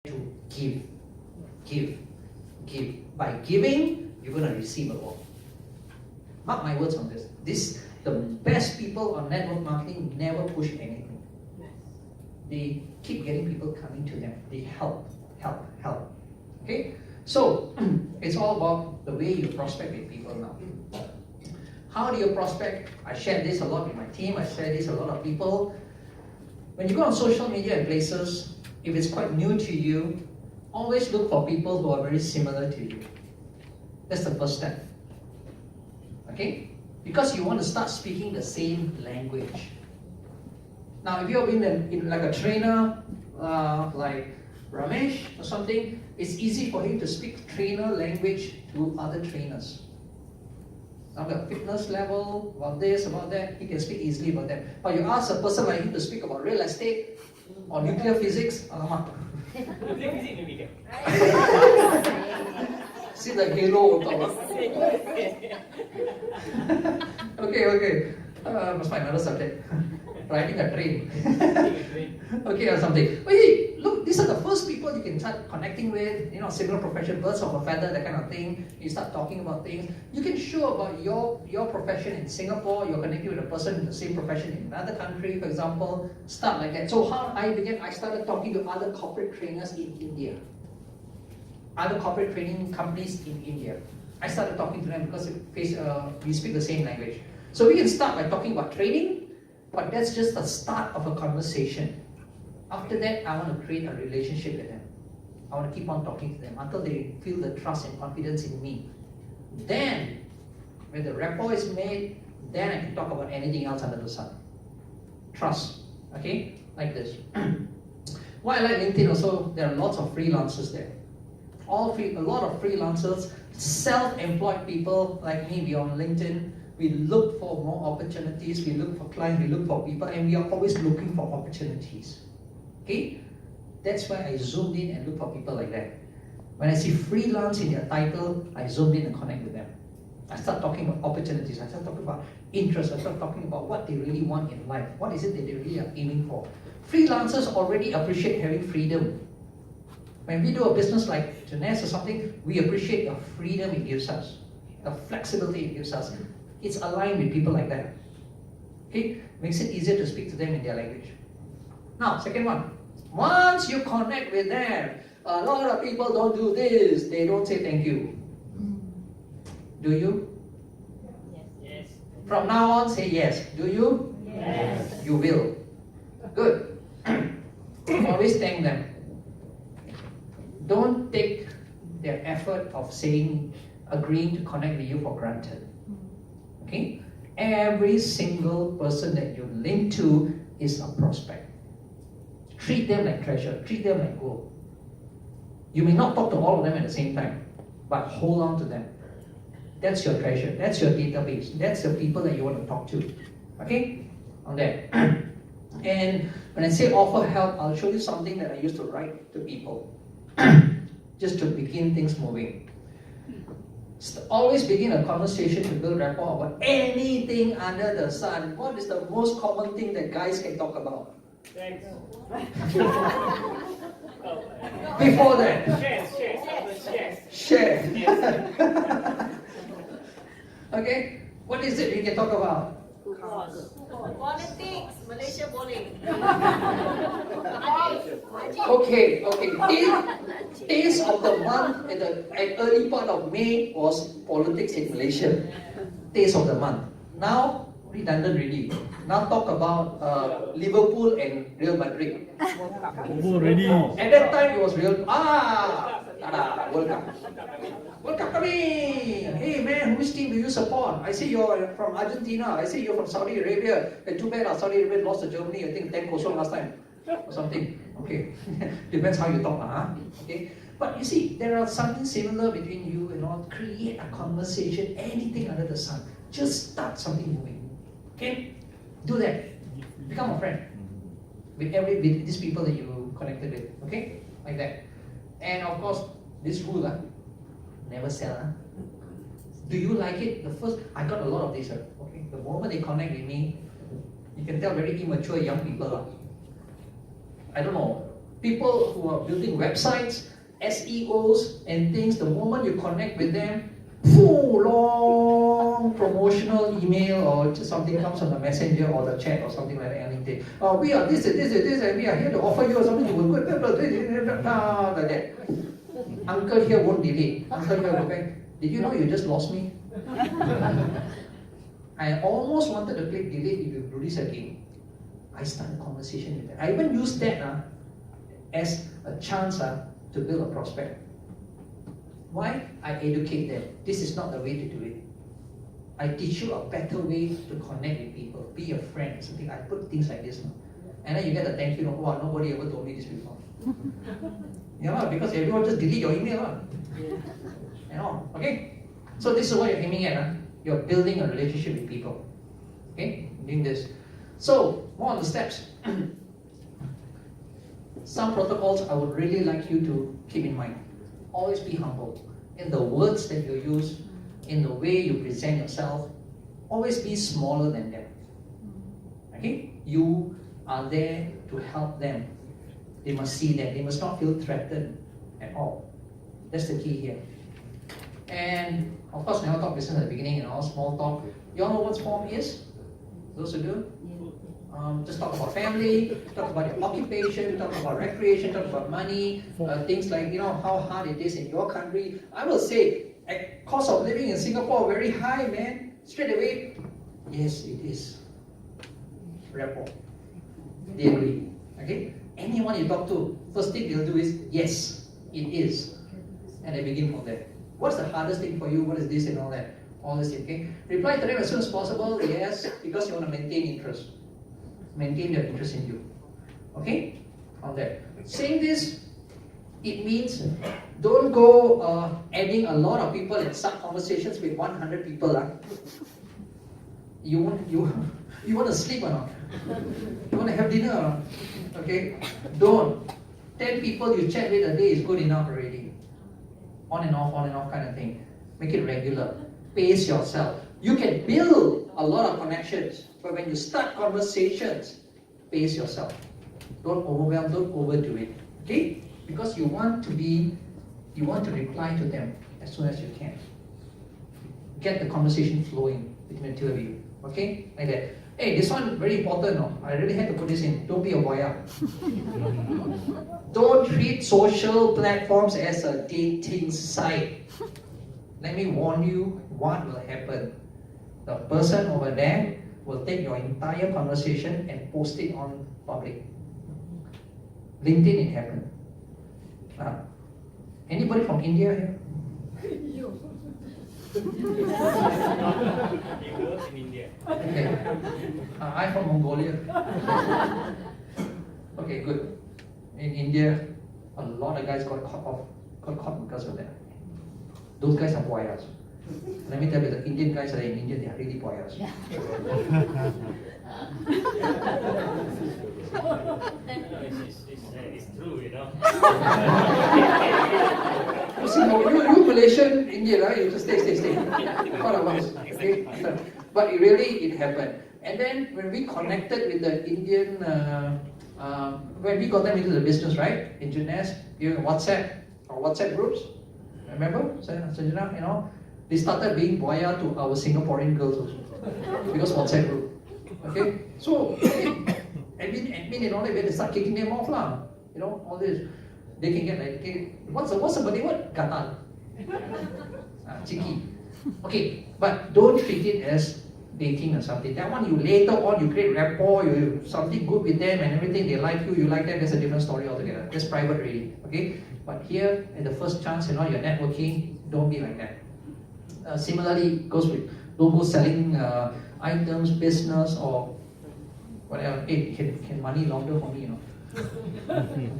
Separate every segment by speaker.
Speaker 1: to give, give, give. By giving, you're going to receive a lot. Mark my words on this. The best people on network marketing never push anything. They keep getting people coming to them. They help. Okay? So, it's all about the way you prospect with people now. How do you prospect? I share this a lot with my team. I share this a lot of people. When you go on social media and places, if it's quite new to you, always look for people who are very similar to you. That's the first step. Okay? Because you want to start speaking the same language. Now, if you're in like a trainer, like Ramesh or something, it's easy for him to speak trainer language to other trainers. On the fitness level, about this, about that, he can speak easily about that. But you ask a person like him to speak about real estate or nuclear physics, alamak.
Speaker 2: Nuclear physics maybe can.
Speaker 1: See the halo on top. Okay. Must find another subject. Riding a train. Okay, or something. But hey, look, these are the first people you can start connecting with, similar profession, birds of a feather, that kind of thing. You start talking about things. You can show about your profession in Singapore, you're connecting with a person in the same profession in another country, for example. Start like that. So how I began, I started talking to other corporate trainers in India. Other corporate training companies in India. I started talking to them because we speak the same language. So we can start by talking about training, but that's just the start of a conversation. After that, I want to create a relationship with them. I want to keep on talking to them until they feel the trust and confidence in me. Then, when the rapport is made, then I can talk about anything else under the sun. Trust, okay? Like this. Why I like LinkedIn also, there are lots of freelancers there. A lot of freelancers, self-employed people like me, we are on LinkedIn. We look for more opportunities, we look for clients, we look for people, and we are always looking for opportunities. Okay? That's why I zoomed in and look for people like that. When I see freelance in their title, I zoomed in and connect with them. I start talking about opportunities, I start talking about interests, I start talking about what they really want in life. What is it that they really are aiming for? Freelancers already appreciate having freedom. When we do a business like Jeunesse or something, we appreciate the freedom it gives us, the flexibility it gives us. It's aligned with people like that. Okay? Makes it easier to speak to them in their language. Now, second one. Once you connect with them, a lot of people don't do this. They don't say thank you. Do you?
Speaker 2: Yes.
Speaker 1: From now on, say yes. Do you?
Speaker 2: Yes.
Speaker 1: You will. Good. Always thank them. Don't take their effort of agreeing to connect with you for granted. Okay? Every single person that you link to is a prospect. Treat them like treasure. Treat them like gold. You may not talk to all of them at the same time, but hold on to them. That's your treasure. That's your database. That's the people that you want to talk to. Okay? On that. And when I say offer help, I'll show you something that I used to write to people. Just to begin things moving. Always begin a conversation to build rapport about anything under the sun. What is the most common thing that guys can talk about?
Speaker 2: Thanks.
Speaker 1: Before that, share. Okay, what is it we can talk about?
Speaker 3: Politics, Malaysia boleh.
Speaker 1: Okay. Taste of the month at the early part of May was politics in Malaysia. Taste of the month. Now, redundant really. Now talk about Liverpool and Real Madrid. At that time it was World Cup. World Cup coming! Hey man, which team do you support? I see you're from Argentina. I see you're from Saudi Arabia. Too bad Saudi Arabia lost to Germany, I think 10-0 last time. Or something. Okay. Depends how you talk, huh? Okay. But you see, there are something similar between you and all. Create a conversation, anything under the sun. Just start something moving. Okay? Do that. Become a friend with these people that you connected with. Okay? Like that. And of course, this rule, never sell. Do you like it? I got a lot of this. Okay? The moment they connect with me, you can tell very immature young people. I don't know. People who are building websites, SEOs and things, the moment you connect with them, long promotional email or just something comes on the messenger or the chat or something like that. Anything. We are this and this and this, and we are here to offer you something. You will good, like that. Uncle here won't delete. Uncle here will go, did you know you just lost me? I almost wanted to click delete if you do this again. I start a conversation with them. I even use that as a chance to build a prospect. Why? I educate them. This is not the way to do it. I teach you a better way to connect with people. Be a friend, something. I put things like this. And then you get a thank you note. Wow, nobody ever told me this before. Yeah, because everyone just delete your email. You know, okay? So this is what you're aiming at. You're building a relationship with people. Okay? Doing this. So, more on the steps. Some protocols I would really like you to keep in mind. Always be humble. In the words that you use, in the way you present yourself, always be smaller than them. Okay? You are there to help them. They must see that. They must not feel threatened at all. That's the key here. And of course, never talk business at the beginning, small talk. You all know what small is? Those who do? Just talk about family, talk about your occupation, talk about recreation, talk about money, things like, how hard it is in your country. I will say, cost of living in Singapore very high, man. Straight away, yes, it is. Rapport. They agree. Okay? Anyone you talk to, first thing they'll do is, yes, it is. And they begin from there. What's the hardest thing for you? What is this and all that? All this, okay? Reply to them as soon as possible, yes, because you want to maintain interest. Maintain their interest in you. Okay? On that. Saying this, it means don't go adding a lot of people and start conversations with 100 people. You want to sleep or not? You want to have dinner or not? Okay? Don't. 10 people you chat with a day is good enough already. On and off kind of thing. Make it regular. Pace yourself. You can build a lot of connections, but when you start conversations, pace yourself. Don't overwhelm, don't overdo it. Okay? Because you want to reply to them as soon as you can. Get the conversation flowing between the two of you. Okay? Like that. Hey, this one very important. No? I really had to put this in. Don't be a voyeur. Don't treat social platforms as a dating site. Let me warn you what will happen. The person over there will take your entire conversation and post it on public. LinkedIn, it happened. Anybody from India here?
Speaker 2: He works in India.
Speaker 1: Okay. I'm from Mongolia. Okay, good. In India, a lot of guys got caught because of that. Those guys are voyeurs. Let me tell you, the Indian guys that are in India, they are really voyeurs.
Speaker 2: It's true,
Speaker 1: You see, you Malaysian, Indian, right? You just stay. All of us, okay? But it happened. And then when we connected with the Indian, when we got them into the business, right? In Jeunesse, WhatsApp groups. Remember, Sanjana, they started being voyeur to our Singaporean girls also because WhatsApp group. Okay, so admin and all that, they start kicking them off lah. All this, they can get like, okay, what's the body word? Gatal, cheeky. Okay, but don't treat it as dating or something. That one, you later on, you create rapport, you something good with them and everything. They like you like them. That's a different story altogether. That's private, really. Okay. But here, at the first chance, you're networking, don't be like that. Similarly, goes with don't go selling items, business, or whatever. Hey, can money launder for me,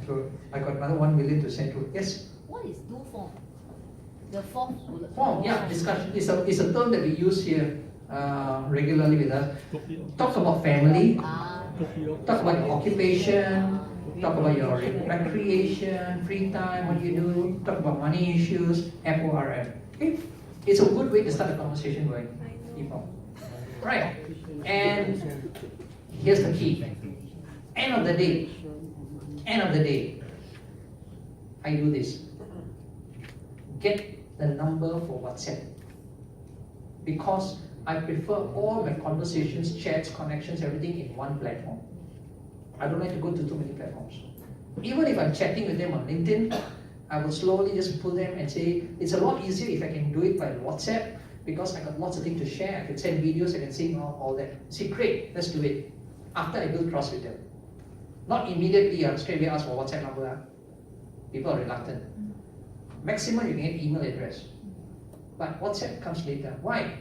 Speaker 1: So I got another 1 million to send through. Yes.
Speaker 3: What is do form? The form.
Speaker 1: Form, yeah, discussion. It's a term that we use here regularly with us. Talk about family. Talk about your occupation. Talk about your recreation, free time, what you do. Talk about money issues, FORM. Okay? It's a good way to start a conversation going. Right. And here's the key. End of the day, I do this. Get the number for WhatsApp. Because I prefer all my conversations, chats, connections, everything in one platform. I don't like to go to too many platforms. Even if I'm chatting with them on LinkedIn, I will slowly just pull them and say, it's a lot easier if I can do it by WhatsApp because I got lots of things to share. I can send videos, I can sing all that. See, great, let's do it. After I build trust with them. Not immediately, straight away ask for WhatsApp number. People are reluctant. Maximum you can get email address. But WhatsApp comes later. Why?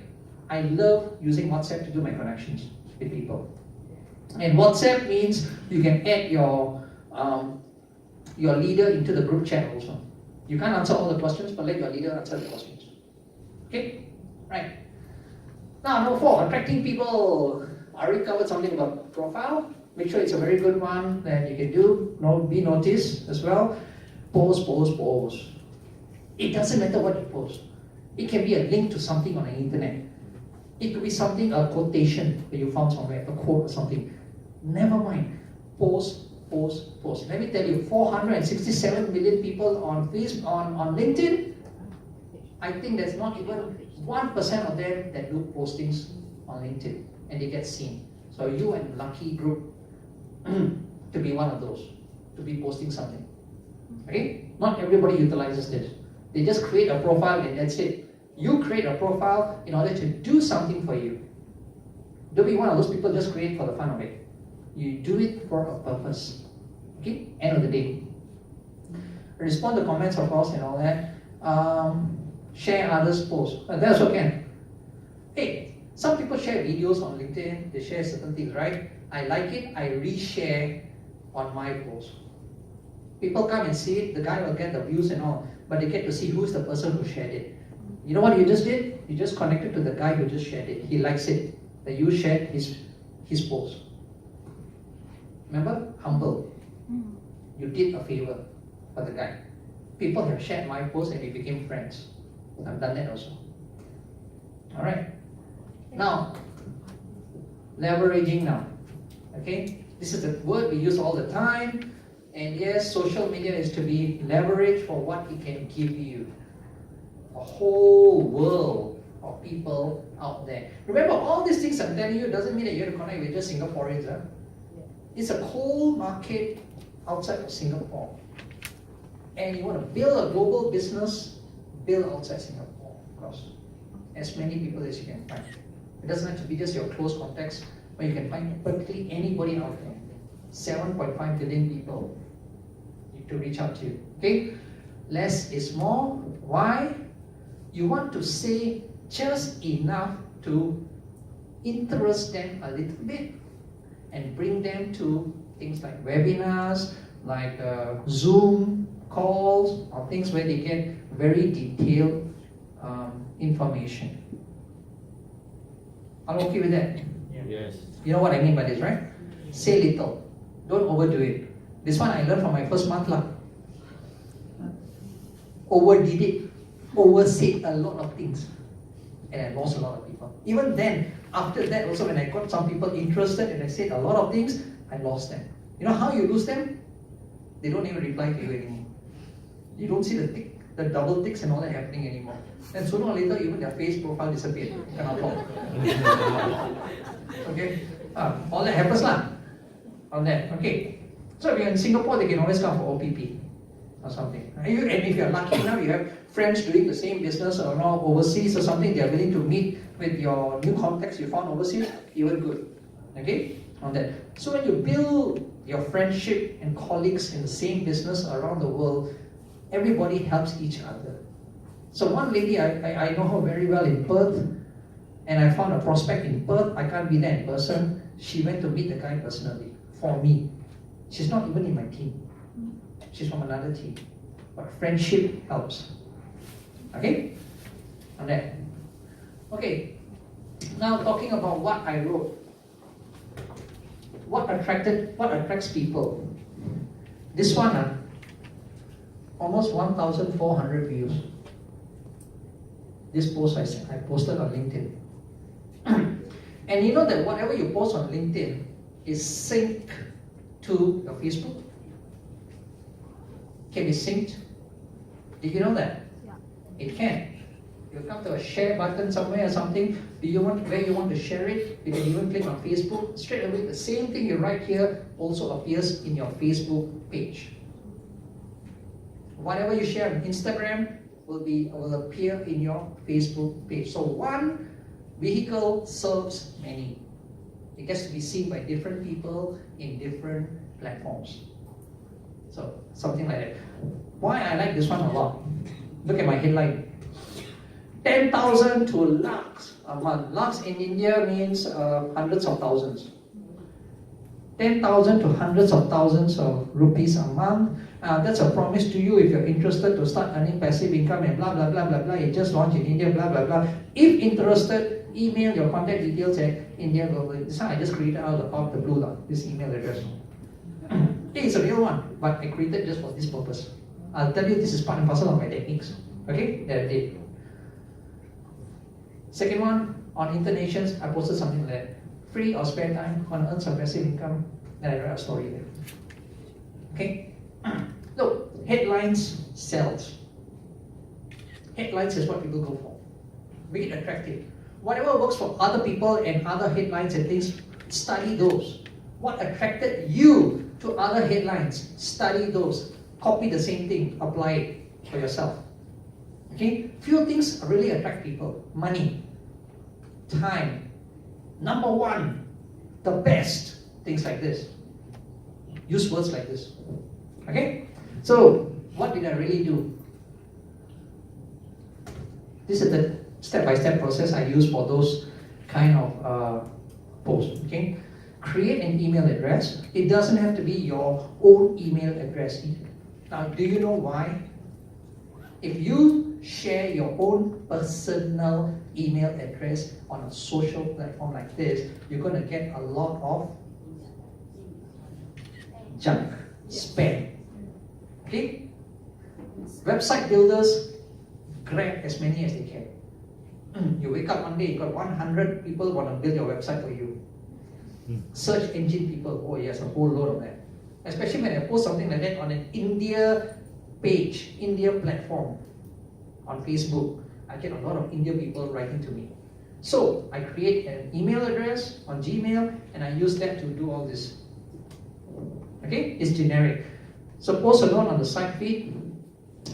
Speaker 1: I love using WhatsApp to do my connections with people. And WhatsApp means you can add your leader into the group chat also. You can't answer all the questions, but let your leader answer the questions. Okay? Right. Now, number 4, attracting people. I already covered something about profile. Make sure it's a very good one that you can do. Be noticed as well. Post. It doesn't matter what you post. It can be a link to something on the internet. It could be something, a quotation that you found somewhere, a quote or something. Never mind. Post. Let me tell you, 467 million people on Facebook, on LinkedIn. I think there's not even 1% of them that do postings on LinkedIn and they get seen. So you and lucky group to be one of those, to be posting something. Okay? Not everybody utilizes this. They just create a profile and that's it. You create a profile in order to do something for you. Don't be one of those people just create for the fun of it. You do it for a purpose. Okay? End of the day. Respond to comments, of course, and all that. Share others' posts. That also can. Hey, some people share videos on LinkedIn. They share certain things, right? I like it. I reshare on my post. People come and see it. The guy will get the views and all, but they get to see who's the person who shared it. You know what you just did? You just connected to the guy who just shared it. He likes it. That you shared his post. Remember? Humble. You did a favor for the guy. People have shared my post and we became friends. I've done that also. Alright. Now, leveraging now. Okay? This is the word we use all the time. And yes, social media is to be leveraged for what it can give you. A whole world of people out there. Remember, all these things I'm telling you doesn't mean that you have to connect with just Singaporeans. Huh? It's a whole market outside of Singapore. And you want to build a global business, build outside Singapore, of course. As many people as you can find. It doesn't have to be just your close contacts, but you can find practically anybody out there. 7.5 billion people to reach out to. Okay? Less is more. Why? You want to say just enough to interest them a little bit and bring them to things like webinars, like Zoom calls, or things where they get very detailed information. I'm okay with that?
Speaker 2: Yeah.
Speaker 4: Yes.
Speaker 1: You know what I mean by this, right? Say little. Don't overdo it. This one I learned from my first month lah. Overdid it. Oversaid a lot of things. And I lost a lot of people. Even then, after that also when I got some people interested and I said a lot of things, I lost them. You know how you lose them? They don't even reply to you anymore. You don't see the double ticks and all that happening anymore. And sooner or later, even their face profile disappeared. Cannot talk. Okay? All that happens lah. On that. Okay. So if you're in Singapore, they can always come for OPP or something. And if you're lucky enough, you have friends doing the same business or now overseas or something, they're willing to meet with your new contacts you found overseas, even good. Okay? On that. So when you build your friendship and colleagues in the same business around the world, everybody helps each other. So one lady, I know her very well in Perth, and I found a prospect in Perth. I can't be there in person. She went to meet the guy personally for me. She's not even in my team. She's from another team. But friendship helps. Okay? On that. Okay. Now talking about what I wrote. What attracts people? This one, almost 1,400 views. This post I posted on LinkedIn. And you know that whatever you post on LinkedIn is synced to your Facebook. Can be synced Did you know that?
Speaker 3: Yeah.
Speaker 1: It can. You come to a share button somewhere or something, where you want to share it, you can even click on Facebook. Straight away, the same thing you write here also appears in your Facebook page. Whatever you share on Instagram will appear in your Facebook page. So one vehicle serves many. It gets to be seen by different people in different platforms. So something like that. Why I like this one a lot? Look at my headline. 10,000 to lakhs a month. Lakhs in India means hundreds of thousands. 10,000 to hundreds of thousands of rupees a month. That's a promise to you if you're interested to start earning passive income and blah blah blah blah blah. It just launched in India, blah blah blah. If interested, email your contact details at India Global. This one I just created out of the blue, this email address. It's a real one, but I created just for this purpose. I'll tell you this is part and parcel of my techniques. Okay, that I did. Second one, on intonations, I posted something like that. Free or spare time, want to earn some passive income, then I write a story there. Okay? Look, headlines sells. Headlines is what people go for. Make it attractive. Whatever works for other people and other headlines and things, study those. What attracted you to other headlines, study those. Copy the same thing, apply it for yourself. Okay? Few things really attract people. Money, time, number one, the best, things like this. Use words like this. Okay? So, what did I really do? This is the step-by-step process I use for those kind of posts. Okay? Create an email address. It doesn't have to be your own email address. Now, do you know why? If you share your own personal email address on a social platform like this, you're going to get a lot of junk, spam. Okay? Website builders grab as many as they can. You wake up one day, you got 100 people want to build your website for you. Search engine people, oh yes, a whole load of that. Especially when I post something like that on an India page, India platform on Facebook, I get a lot of India people writing to me. So I create an email address on Gmail and I use that to do all this. Okay, it's generic. So post a note on the side feed,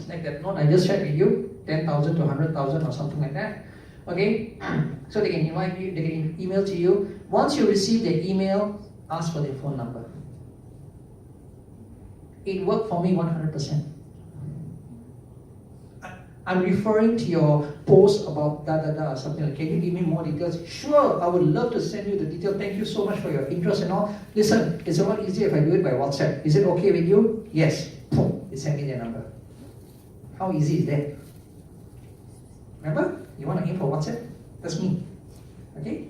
Speaker 1: like that note I just shared with you, 10,000 to 100,000 or something like that. Okay, so they can invite you, they can email to you. Once you receive their email, ask for their phone number. It worked for me 100%. I'm referring to your post about da-da-da or something like, can you give me more details? Sure, I would love to send you the detail. Thank you so much for your interest and all. Listen, it's a lot easier if I do it by WhatsApp. Is it okay with you? Yes. Boom, they send me their number. How easy is that? Remember? You want to aim for WhatsApp? That's me. Okay?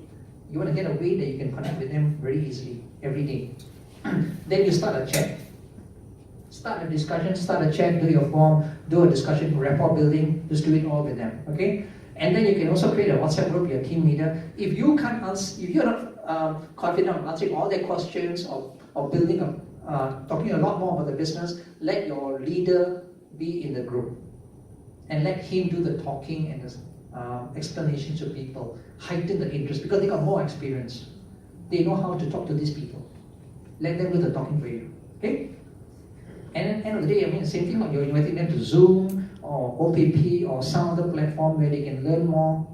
Speaker 1: You want to get a way that you can connect with them very easily, every day. Then you start a chat. Start a discussion, start a chat, do your form, do a discussion, rapport building, just do it all with them, okay? And then you can also create a WhatsApp group, your team leader. If you can't answer, if you're not confident of answering all their questions or building talking a lot more about the business, let your leader be in the group. And let him do the talking and the explanations to people. Heighten the interest because they got more experience. They know how to talk to these people. Let them do the talking for you, okay? And at the end of the day, I mean, the same thing, like you're inviting them to Zoom or OPP or some other platform where they can learn more,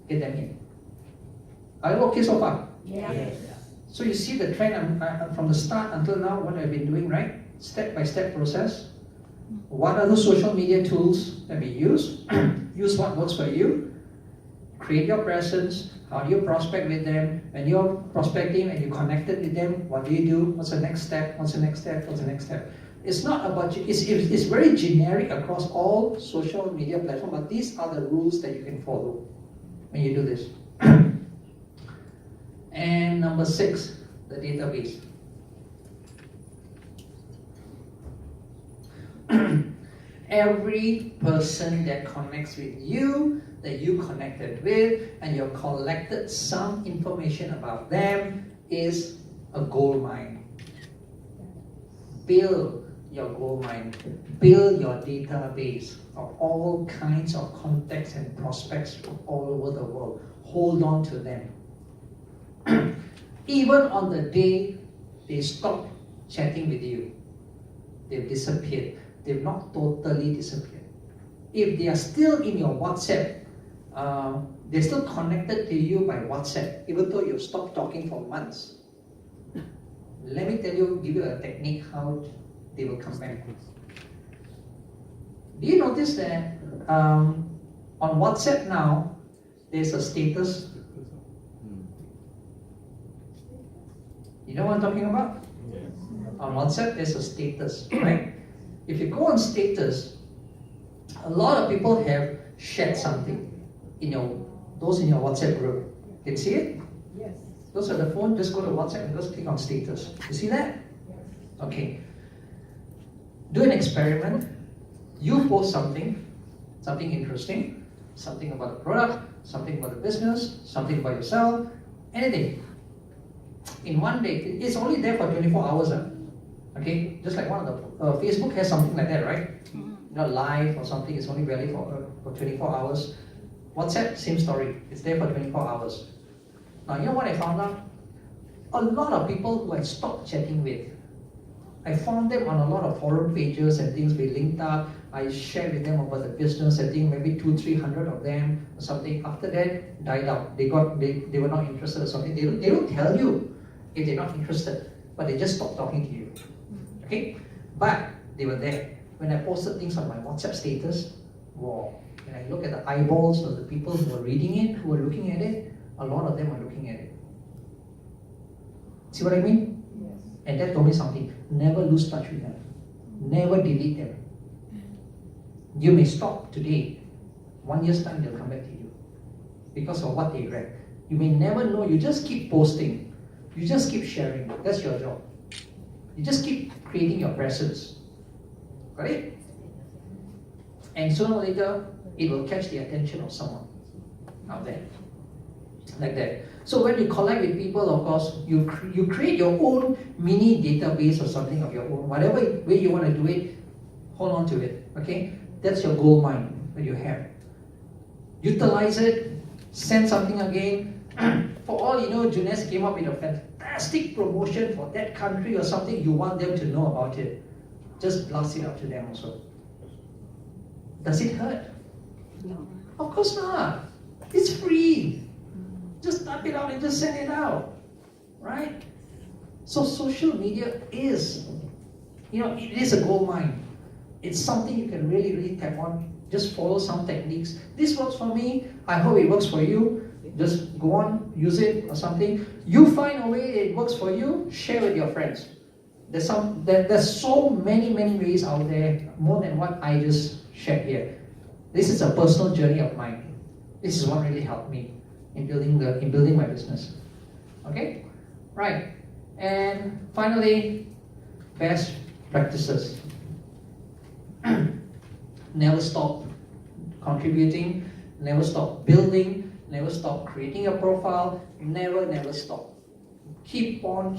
Speaker 1: get them in. Are you okay so far?
Speaker 3: Yes.
Speaker 1: So you see the trend from the start until now, what I've been doing, right? Step-by-step process. What are the social media tools that we use? Use what works for you. Create your presence. How do you prospect with them? When you're prospecting and you're connected with them, what do you do? What's the next step? What's the next step? What's the next step? It's not about, it's very generic across all social media platforms, but these are the rules that you can follow when you do this. And number 6, the database. Every person that connects with you, that you connected with, and you've collected some information about them is a gold mine. Build your gold mine. Build your database of all kinds of contacts and prospects from all over the world. Hold on to them. Even on the day they stop chatting with you, they've disappeared. They've not totally disappeared. If they are still in your WhatsApp, they're still connected to you by WhatsApp, even though you've stopped talking for months. Let me tell you, give you a technique how they will come back. Do you notice that on WhatsApp now, there's a status? You know what I'm talking about?
Speaker 2: Yes.
Speaker 1: On WhatsApp, there's a status, right? If you go on status, a lot of people have shared something in those in your WhatsApp group. Can you see it?
Speaker 4: Yes.
Speaker 1: Those are the phone, just go to WhatsApp and just click on status. You see that? Okay. Do an experiment. You post something interesting, something about the product, something about the business, something about yourself, anything. In one day, it's only there for 24 hours. Okay? Just like one of the, Facebook has something like that, right? Live or something, it's only valid for 24 hours. WhatsApp, same story. It's there for 24 hours. Now, you know what I found out? A lot of people who I stopped chatting with, I found them on a lot of forum pages and things we linked up. I shared with them about the business. I think maybe 200-300 of them or something. After that, died out. They were not interested or something. They don't tell you if they're not interested, but they just stopped talking to you. Okay? But they were there. When I posted things on my WhatsApp status, wow. When I look at the eyeballs of the people who are reading it, who are looking at it, a lot of them are looking at it. See what I mean?
Speaker 4: Yes.
Speaker 1: And that told me something. Never lose touch with them. Never delete them. You may stop today. 1 year's time, they'll come back to you because of what they read. You may never know. You just keep posting. You just keep sharing. That's your job. You just keep creating your presence. Got it? And sooner or later, it will catch the attention of someone out there. Like that. So when you collect with people, of course, you create your own mini database or something of your own. Whatever way you want to do it, hold on to it. Okay? That's your gold mine that you have. Utilize it. Send something again. For all you know, Junes came up with a fantastic promotion for that country or something. You want them to know about it. Just blast it up to them also. Does it hurt?
Speaker 3: No.
Speaker 1: Of course not. It's free. Just type it out and just send it out. Right? So social media is, it is a gold mine. It's something you can really, really tap on. Just follow some techniques. This works for me. I hope it works for you. Just go on, use it or something. You find a way it works for you, share with your friends. There's so many ways out there, more than what I just shared here. This is a personal journey of mine. This is what really helped me in building my business. Okay? Right. And finally, best practices. Never stop contributing, never stop building, never stop creating a profile, never stop. Keep on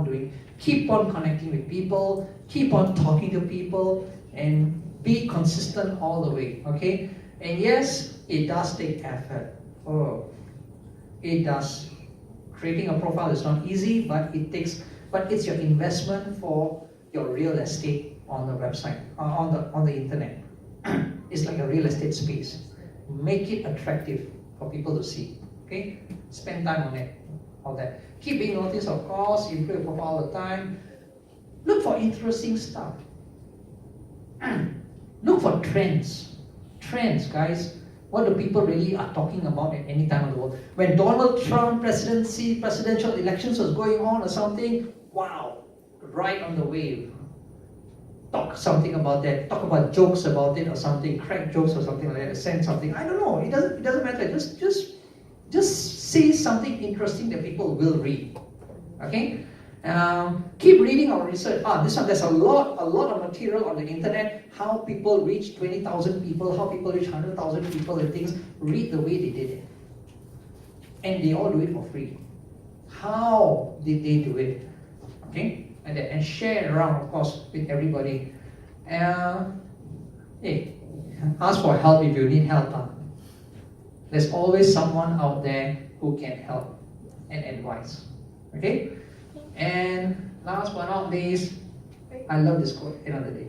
Speaker 1: doing, keep on connecting with people, keep on talking to people, and be consistent all the way, okay? And yes, it does take effort. Oh, it does. Creating a profile is not easy, but it's your investment for your real estate on the website, on the internet. It's like a real estate space. Make it attractive for people to see. Okay? Spend time on it. All that. Keep being noticed, of course. Improve your profile all the time. Look for interesting stuff. Look for trends. Trends, guys. What do people really are talking about at any time of the world? When Donald Trump presidential elections was going on or something, wow, right on the wave. Talk something about that. Talk about jokes about it or something. Crack jokes or something like that. Send something. I don't know. It doesn't matter. Just say something interesting that people will read. Okay. Keep reading our research. There's a lot of material on the internet. How people reach 20,000 people. How people reach 100,000 people and things. Read the way they did it. And they all do it for free. How did they do it? Okay. And share around, of course, with everybody. Hey, ask for help if you need help. There's always someone out there who can help and advise. Okay? And last but not least, I love this quote, end of the day.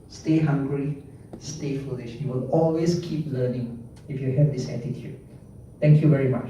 Speaker 1: Stay hungry, stay foolish. You will always keep learning if you have this attitude. Thank you very much.